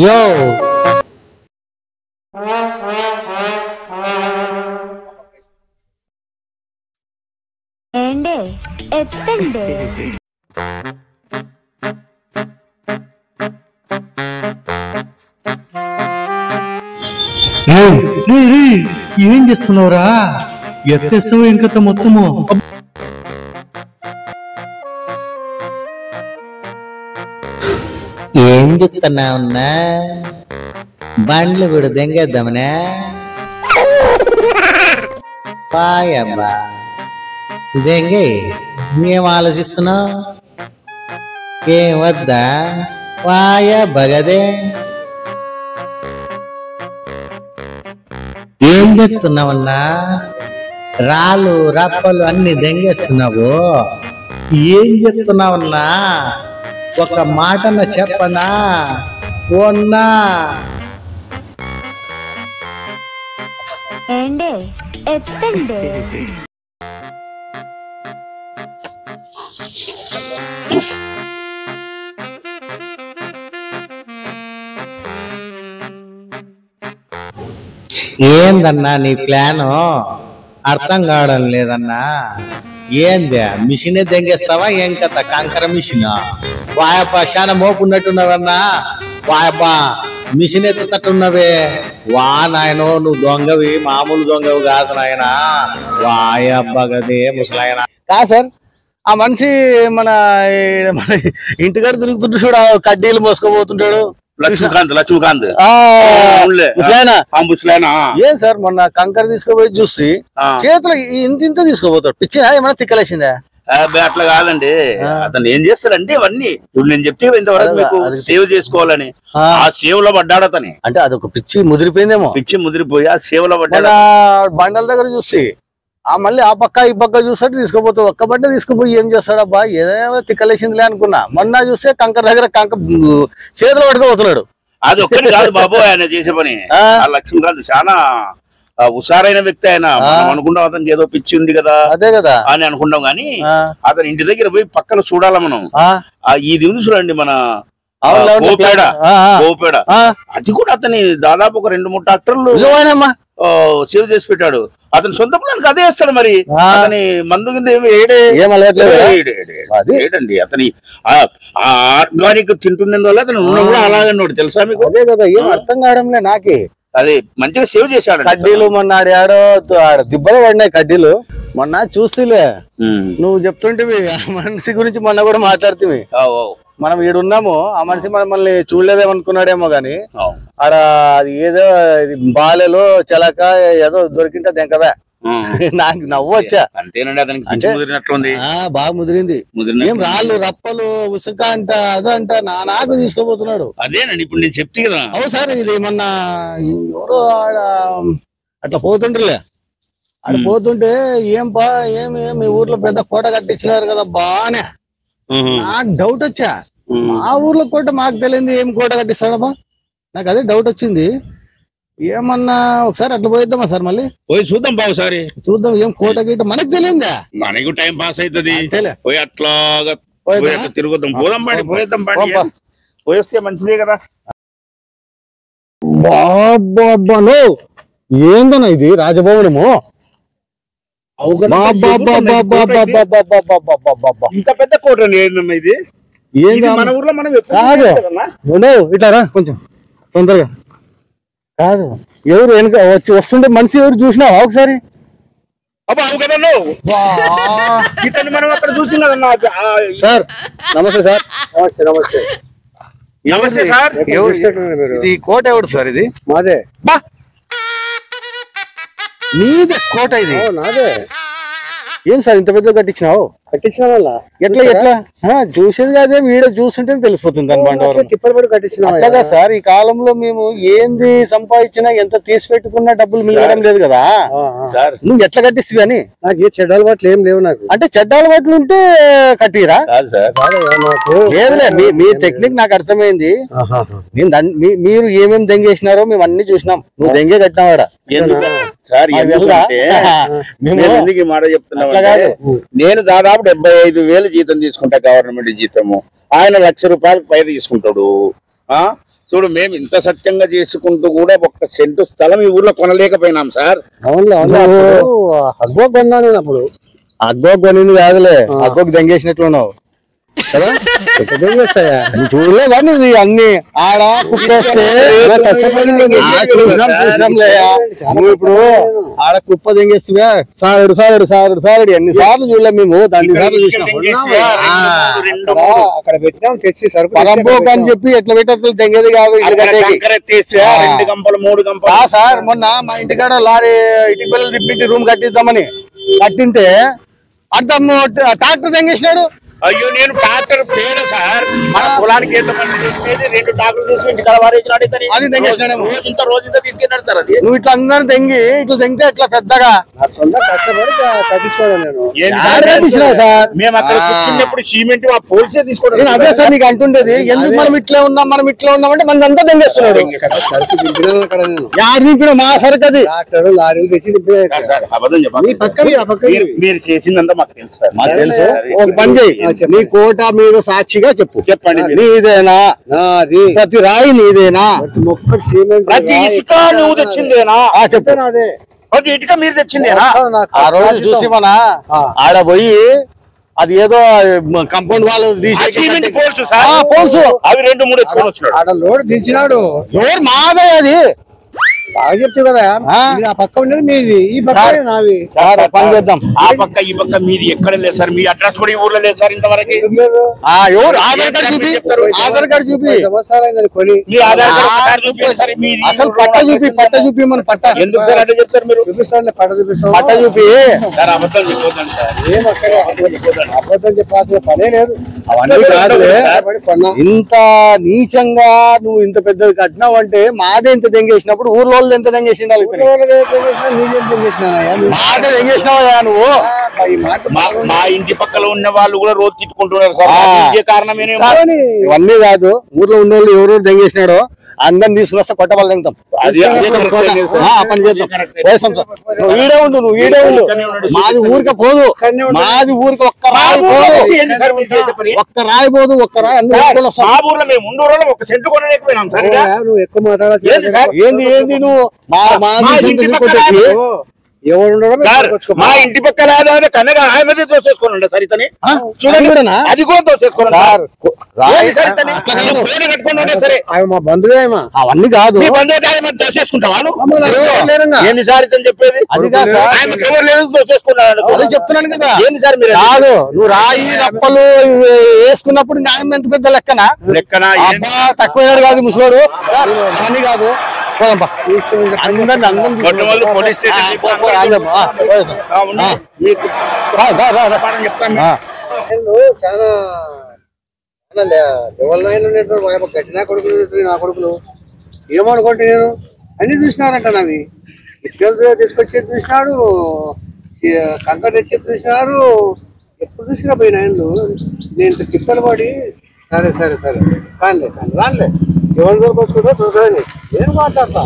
యో ఏండే ఎత్తండి ఏం చేస్తున్నావురా? ఎత్తేస్తావు ఇంకత మొత్తము. ఏం చెప్తున్నావున్నా? బండ్లు కూడా దెంగేద్దామనే పాయబ్బా దెంగే. ఏం ఆలోచిస్తున్నావు? ఏం వద్దా పాయ బగదే? ఏం చెప్తున్నావన్నా? రాళ్ళు రప్పలు అన్ని దెంగేస్తున్నావు. ఏం చెప్తున్నావన్నా? ఒక మాటన చెప్పనా? ఓన్నా ఏండే ఎత్తండి ఏందన్నా నీ ప్లాను? అర్థం కావడం లేదన్నా. ఏంది మిషనే దెంగేస్తావా? ఏం కథ? కంకర మిషన్ వాయప్ప చాలా మోపున్నట్టున్నావన్నా. వాయబ్బా మిషన్ ఎత్తుతట్టున్నవే. వా నాయనో నువ్వు దొంగవి, మామూలు దొంగవి కాదు నాయన. వాయబ్బా గదే ముసలాయన. కా సార్ ఆ మనిషి మన మన ఇంటికాడ తిరుగుతుంటే చూడ కడ్డీలు మోసుకోబోతుంటాడు. లక్ష్మీకాంత్ ఏం సార్ మొన్న కంకర తీసుకుపోయి చూసి చేతులు ఇంత తీసుకోబోతాడు. పిచ్చినా ఏమన్నా తిక్కలేసిందా? అట్లా కాదండి. అతను ఏం చేస్తాడంటే ఇవన్నీ ఇప్పుడు నేను చెప్తే ఇంతవరకు మీకు సేవ్ చేసుకోవాలని ఆ సేవలో పడ్డాడు అతని. అంటే అదొక పిచ్చి ముదిరిపోయిందేమో. పిచ్చి ముదిరిపోయి ఆ సేవలో పడ్డాడు. బండల దగ్గర చూసి మళ్ళీ ఆ పక్క ఈ పక్క చూసాడు తీసుకుపోతాడు. ఒక్క బండి తీసుకుపోయి ఏం చేస్తాడబ్బా? ఏదైనా తిక్కలేసిందిలే అనుకున్నా. మొన్న చూస్తే కంకర దగ్గర చేతులు పట్టుకుపోతున్నాడు. అది ఒక్కటి కాదు బాబు ఆయన చేసే పని. ఆ లక్ష్మీకాంత్ చాలా హుషారైన వ్యక్తి. ఆయన మనం అనుకుంటాం అతనికి ఏదో పిచ్చి ఉంది కదా, అదే కదా అని అనుకుంటాం. గానీ అతని ఇంటి దగ్గర పోయి పక్కన చూడాలా మనం. ఈ దినుసులండి మన గోపేడ అది కూడా అతని దాదాపు ఒక 2-3 ట్రాక్టర్లు సేవ్ చేసి పెట్టాడు. అతని సొంత ప్లాన్కి అదే వేస్తాడు. మరి అతని మందు కింద ఏడండి అతని ఆర్గానిక్ తింటున్నందువల్ల అతను కూడా అలాగన్నాడు తెలుసా మీకు? అదే కదా ఏం అర్థం కావడంలే నాకే. అదే మంచిగా సేవ్ చేశాడు. కడ్డీలు మొన్న ఆడాడో దిబ్బలు పడినాయి కడ్డీలు. మొన్న చూస్తేలే నువ్వు చెప్తుంటివి ఆ మనిషి గురించి మొన్న కూడా మాట్లాడుతుంది. మనం ఈడున్నాము ఆ మనిషి మనల్ని చూడలేదేమనుకున్నాడేమో గాని ఆడ అది ఏదో బాలెలో చెలక ఏదో దొరికింటే దెంకవే. నాకు నవ్వు వచ్చా. అంతేనండి అతనికి ముదిరినట్లుంది. బాగా ముదిరింది. ఏం రాళ్ళు రప్పలు ఉసుక అంట అదంట నాకు తీసుకోబోతున్నాడు. అదేనండి ఇప్పుడు నేను చెప్తే కదా. అవు సార్ ఇది మొన్న ఎవరో ఆడ అట్లా పోతుండ్రులే. ఆడ పోతుంటే ఏంపా ఏమి మీ ఊర్లో పెద్ద కోట కట్టించినారు కదా బానే. నాకు డౌట్ వచ్చా. మా ఊర్లో కోట మాకు తెలియంది ఏం కోట కట్టిస్తాడబ్బా? నాకు అదే డౌట్ వచ్చింది. ఏమన్నా ఒకసారి అట్లా పోయిద్దామా సార్? మళ్ళీ పోయి చూద్దాం బాబు. సారి చూద్దాం. ఏం కోట గీట మనకు తెలియదా? మనకు టైం పాస్ అవుతుంది. పోయి అట్లాగా తిరుగుదాం. పోదాం పాడి పోయేద్దాం. పోయి వస్తే మంచిదే కదా. బాబాను ఏందన్నా ఇది రాజభవనము? ఇంత పెద్ద కోట ఏందమ్మా ఇది? మన ఊర్లో మనం ఇట్లారా కొంచెం తొందరగా. కాదు ఎవరు వెనుక వస్తుంటే మనిషి ఎవరు చూసినావా ఒకసారి? ఇతన్ని మనం అక్కడ చూసిన కదన్నా. సార్ నమస్తే సార్. నమస్తే నమస్తే నమస్తే సార్. ఇది కోట ఎవడు సార్? ఇది మాదే. నీదే కోట ఇది? నాదే. ఏం సార్ ఇంత పెద్ద కట్టించినావు? కట్టించిన వల్ల ఎట్లా చూసేది కాదే వీడియో చూస్తుంటే తెలిసిపోతుంది అనమాట. తిప్పలు కట్టించిన కదా సార్. ఈ కాలంలో మేము ఏంది సంపాదించినా ఎంత తీసి పెట్టుకున్నా డబ్బులు మిగలడం లేదు కదా సార్. నువ్వు ఎట్లా కట్టిస్తావు అని? నాకు ఏ చెడ్డ అలవాట్లు ఏం లేవు. నాకు అంటే చెడ్డ అలవాట్లు ఉంటే కట్టిరా? లేదులే మీ టెక్నిక్ నాకు అర్థమైంది. మీరు ఏమేమి దెంగేసినారో మేము అన్ని చూసినాం. నువ్వు దెంగే కట్టినావాడా? మాట చెప్తున్నా. నేను దాదాపు 75,000 జీతం తీసుకుంటా, గవర్నమెంట్ జీతము. ఆయన 1,00,000 రూపాయలకు పై తీసుకుంటాడు. చూడు మేము ఇంత సత్యంగా చేసుకుంటూ కూడా ఒక్క సెంటు స్థలం ఈ ఊర్లో కొనలేకపోయినాం సార్. అవునులే అగ్గోకు కొన్నా నేను అప్పుడు. అగ్గోకు కొనింది కాదులే, అగ్గోకు దెంగేసినట్లున్నావు కదా. దెంగేస్తాయా చూడలేదా ఇది అన్ని ఆడ కుప్పేస్తే నువ్వు ఇప్పుడు ఆడ కుప్ప దెంగేస్తుగా సారడు సారడు సారడు సారడు ఎన్ని సార్లు చూడలే మేము, దాన్ని సార్లు చూసినాం. అక్కడ పెట్టినాం తెచ్చి సరుకు పరంపోక అని చెప్పి ఎట్లా పెట్టచ్చు దెంగేది కాదు. ఇల్లు కట్టేది సార్ మొన్న మా ఇంటికాడ లారీ ఇటుక పిల్లలు తిప్పింటి రూమ్ కట్టిద్దామని కట్టింటే అర్థం ట్రాక్టర్ దెంగేసినాడు. అయ్యో నేను ట్రాక్టర్ పేరు సార్, మన పొలానికి ఎంతమంది తీసుకెళ్ళి 2 ట్రాక్టర్లు తీసుకుని ఇంటికాడ వారేసినాడు. అది దెంగేసినాడేమో. రోజు తీసుకెళ్ళాడు సార్. అది నువ్వు ఇట్లా అందరూ దెంగి ఇట్లా దెంగితే ఇట్లా పెద్దగా సొంత కష్టపడి తగ్గించుకోవడం నేను. కట్టించినావు సార్. మేము అక్కడ కూర్చున్నప్పుడు సిమెంట్ ఆ పోల్సే తీసుకోవడం. నేను అదే సార్ నీకు అంటుండేది, ఎందుకు మనం ఇట్లా ఉన్నాం అంటే మన అంతా దెంగేస్తున్నాడు. సరుకు దింపినాను అక్కడ నేను. యాడ్ దింపిన మా సరుకు అది. ట్రాక్టర్ లారీలు తెచ్చి దింపినా. సార్ అబద్ధం చెప్పండి. మీ పక్కన ఆ పక్కన మీరు చేసిందంతా మాకు తెలుసు సార్. మాకు తెలుసు. ఒక పని చేయి, నీ కోట మీద సాక్షిగా చెప్పు. చెప్పండి. నీదేనా అది ప్రతి రాయి నీదేనా? మొక్కటి సిమెంట్ ప్రతి ఇసుక నువ్వు తెచ్చిందేనా? చెప్పు. అదే ప్రతి ఇటుక మీరు తెచ్చిందేనా? ఆ రోజు చూసి మన ఆడ పోయి అది ఏదో కంపౌండ్ వాళ్ళు సిమెంట్ పోల్సు సార్, పోల్సు అవి 2-3 ఎత్తుకొని వచ్చినాడు. ఆడ లోడ్ దించినాడు. ఎవరు మాదే అది బాగా చెప్తావు కదా. ఆ పక్క ఉండేది మీది, ఈ పక్క నావి. సార్ పని చేద్దాం. ఆ పక్క ఈ పక్క మీది ఎక్కడ లేదు సార్. మీ అడ్రస్ కూడా ఈ ఊర్లో లేదు సార్ ఇంతవరకు. లేదు ఎవరు ఆధార్ కార్డు చూపి, ఆధార్ కార్డు చూపి. సంవత్సరాలు కొని మీ ఆధార్ కార్డు చూపించారు సార్. మీది అసలు పట్ట చూపి మన పట్ట ఎందుకు సార్ అంటే చెప్తారు మీరు? చూపిస్తాను, పట్ట చూపిస్తాను. పట్ట చూపి. సార్ అబద్ధం చెప్పొద్దండి సార్. ఏం అక్కడ అబద్ధం చెప్పాల్సిన పనే లేదు. అవన్నీ కాదులే. కొన్నా ఇంత నీచంగా నువ్వు ఇంత పెద్దది కట్టినావు అంటే మాదే ఇంత దెంగేసినప్పుడు ఊర్లో వాళ్ళు ఎంత దెంగేసిండాలి. మాదే దెంగేసినావా నువ్వు? మా ఇంటి పక్కల ఉన్న వాళ్ళు కూడా రోజు తిట్టుకుంటున్నారు సార్. ఇదే కారణమేనే. ఇవన్నీ కాదు, ఊర్లో ఉన్న వాళ్ళు ఎవరెవరు దెంగేసినాడో అందరిని తీసుకొస్తే కొట్టబల్ తింటాం. పని చేద్దాం. వేసాం సార్. నువ్వు ఈడే ఉండు, మాది ఊరికే పోదు. మాది ఊరికి ఒక్క రాయి పోదు, ఒక్క రాయి పోదు, ఒక్క రాయి అన్ని మా ఊర్లో మేము 3 రోజులు 1 సెంటు కొనలేకపోయినాం సార్. నువ్వు ఎక్కువ మాట్లాడాలి. ఏంది నువ్వు ఎవరు మా ఇంటి పక్కన కన్నగా ఆమె దోసేసుకోండి సార్. ఇతని చూడండి కూడా అది కూడా దోసేసుకోండి సార్. సరే మా బంధువే. అవన్నీ కాదు, దోసేసుకుంటావా? ఏంది సార్ ఇతను చెప్పేది? అది కాదు సార్. ఆమెకు ఎవరు లేదు దోసేసుకున్నాడు. అదే చెప్తున్నాను కదా. ఏంది సార్ మీరు? కాదు, నువ్వు రాయి రప్పలు వేసుకున్నప్పుడు న్యాయం ఎంత పెద్ద లెక్కనా? అబ్బా తక్కువ కాదు ముసలోడు. అవన్నీ కాదు. పోలీస్ స్టేషన్ చాలా గట్టినా కొడుకులు నా కొడుకులు ఏమనుకుంటే నేను అన్ని చూసినారంట. నావి ఇటుకలు తీసుకొచ్చి చూసినాడు, కంకర తెచ్చి చూసినారు. ఎప్పుడు చూసినా పోయినా నేను తిప్పలు పడి సరే సరే సరే కానిలే రానిలే ఎవరి దొరికి వచ్చుకుంటా చూసాను. నేను మాట్లాడతా.